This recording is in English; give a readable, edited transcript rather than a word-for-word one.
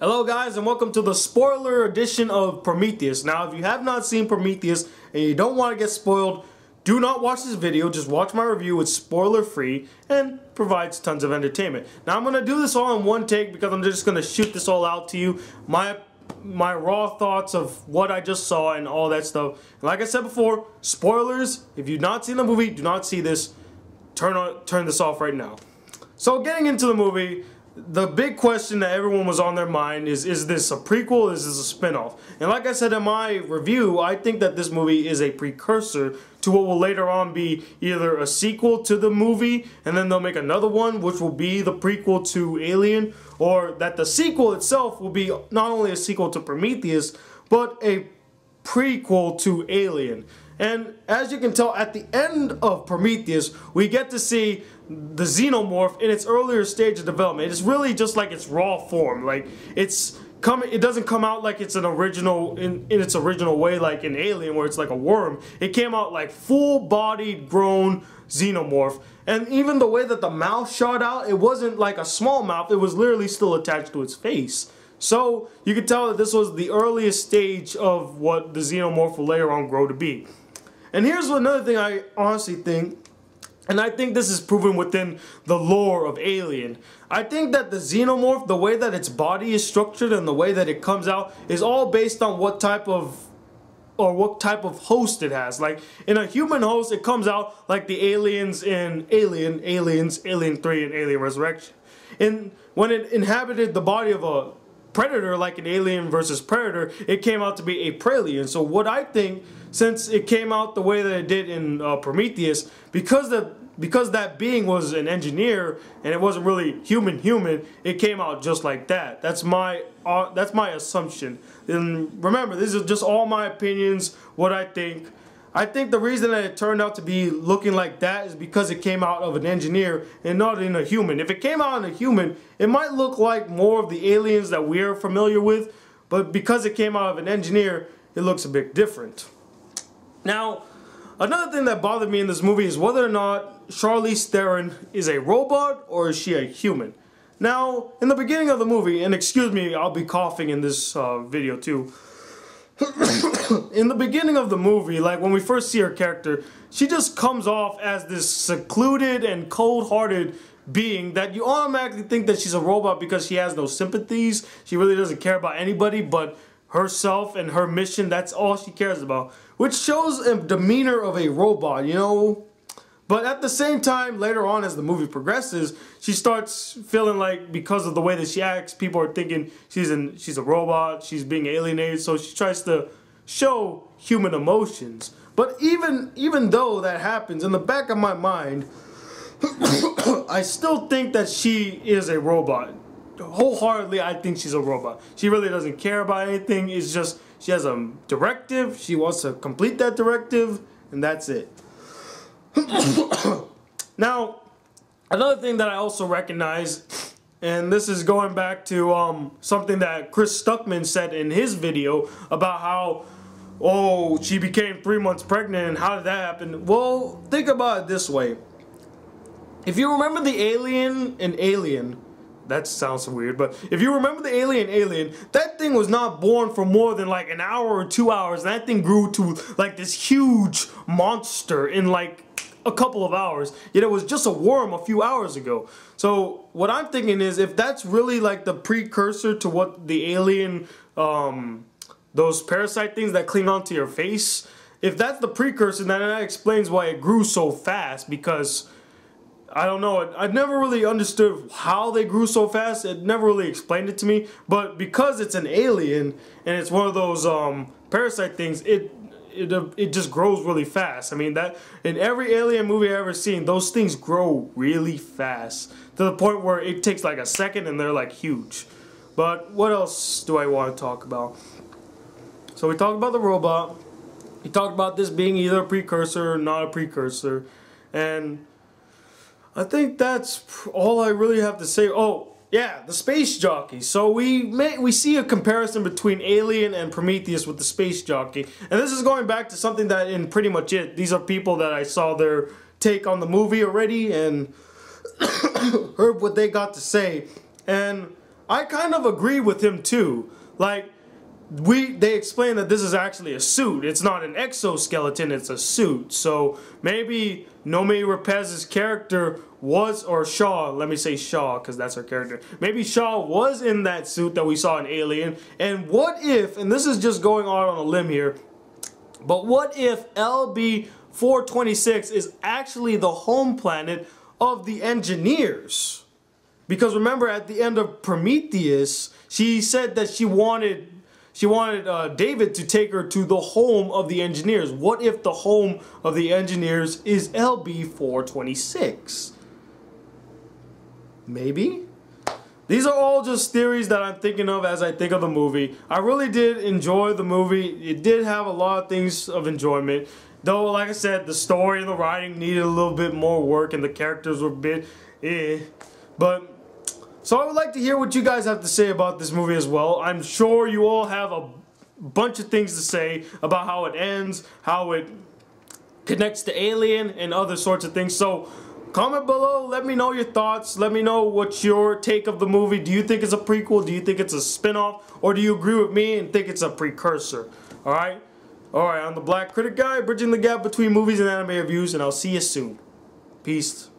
Hello guys, and welcome to the spoiler edition of Prometheus. Now if you have not seen Prometheus and you don't want to get spoiled, do not watch this video, just watch my review. It's spoiler free and provides tons of entertainment. Now I'm going to do this all in one take because I'm just going to shoot this all out to you. My raw thoughts of what I just saw and all that stuff. And like I said before, spoilers. If you've not seen the movie, do not see this. Turn this off right now. So getting into the movie, the big question that everyone was on their mind is this a prequel, is this a spin-off? And like I said in my review, I think that this movie is a precursor to what will later on be either a sequel to the movie, and then they'll make another one, which will be the prequel to Alien, or that the sequel itself will be not only a sequel to Prometheus, but a prequel to Alien. And as you can tell, at the end of Prometheus, we get to see the xenomorph in its earlier stage of development. It's really just like its raw form. Like it doesn't come out like it's an original in its original way, like in Alien, where it's like a worm. It came out like full-bodied, grown xenomorph. And even the way that the mouth shot out, it wasn't like a small mouth. It was literally still attached to its face. So you could tell that this was the earliest stage of what the xenomorph will later on grow to be. And here's another thing I honestly think, and I think this is proven within the lore of Alien. I think that the xenomorph, the way that its body is structured and the way that it comes out, is all based on what type of host it has. Like in a human host, it comes out like the aliens in Alien 3 and Alien Resurrection. And when it inhabited the body of a predator, like in Alien vs. Predator, it came out to be a pralien. So what I think, since it came out the way that it did in Prometheus, because that being was an engineer and it wasn't really human, it came out just like that. That's my assumption. And remember, these are just all my opinions, what I think. I think the reason that it turned out to be looking like that is because it came out of an engineer and not in a human. If it came out in a human, it might look like more of the aliens that we're familiar with, but because it came out of an engineer, it looks a bit different. Now, another thing that bothered me in this movie is whether or not Charlize Theron is a robot or is she a human. Now, in the beginning of the movie, and excuse me, I'll be coughing in this video too. In the beginning of the movie, like when we first see her character, she just comes off as this secluded and cold-hearted being that you automatically think that she's a robot because she has no sympathies. She really doesn't care about anybody but herself and her mission. That's all she cares about, which shows a demeanor of a robot, you know. But at the same time, later on as the movie progresses, she starts feeling like, because of the way that she acts, people are thinking she's a robot, she's being alienated, so she tries to show human emotions. But even though that happens, in the back of my mind, I still think that she is a robot. Wholeheartedly, I think she's a robot. She really doesn't care about anything. It's just, she has a directive, she wants to complete that directive, and that's it. Now, another thing that I also recognize, and this is going back to something that Chris Stuckman said in his video about how, oh, she became 3 months pregnant and how did that happen? Well, think about it this way. If you remember the alien in Alien, that sounds weird, but if you remember the Alien, that thing was not born for more than like an hour or 2 hours, and that thing grew to like this huge monster in like a couple of hours, yet it was just a worm a few hours ago. So what I'm thinking is, if that's really like the precursor to what the alien, those parasite things that cling onto your face, if that's the precursor, then that explains why it grew so fast, because I don't know, I never really understood how they grew so fast. It never really explained it to me, but because it's an alien and it's one of those parasite things, it just grows really fast. I mean, that in every alien movie I've ever seen, those things grow really fast to the point where it takes like a second and they're like huge. But what else do I want to talk about? So we talked about the robot. We talked about this being either a precursor or not a precursor, and I think that's all I really have to say. Oh, yeah, the space jockey. So we see a comparison between Alien and Prometheus with the space jockey. And this is going back to something that in Pretty Much It, these are people that I saw their take on the movie already and heard what they got to say. And I kind of agree with him too. Like, they explain that this is actually a suit. It's not an exoskeleton, it's a suit. So maybe Noomi Rapaz's character was, or Shaw, let me say Shaw because that's her character. Maybe Shaw was in that suit that we saw in Alien. And what if, and this is just going out on a limb here, but what if LB-426 is actually the home planet of the engineers? Because remember, at the end of Prometheus, she said that she wanted David to take her to the home of the engineers. What if the home of the engineers is LB-426? Maybe? These are all just theories that I'm thinking of as I think of the movie. I really did enjoy the movie. It did have a lot of things of enjoyment. Though, like I said, the story and the writing needed a little bit more work and the characters were a bit But, so I would like to hear what you guys have to say about this movie as well. I'm sure you all have a bunch of things to say about how it ends, how it connects to Alien, and other sorts of things. So, comment below, let me know your thoughts, let me know what's your take of the movie. Do you think it's a prequel? Do you think it's a spin-off? Or do you agree with me and think it's a precursor? Alright? Alright, I'm the Black Critic Guy, bridging the gap between movies and anime reviews, and I'll see you soon. Peace.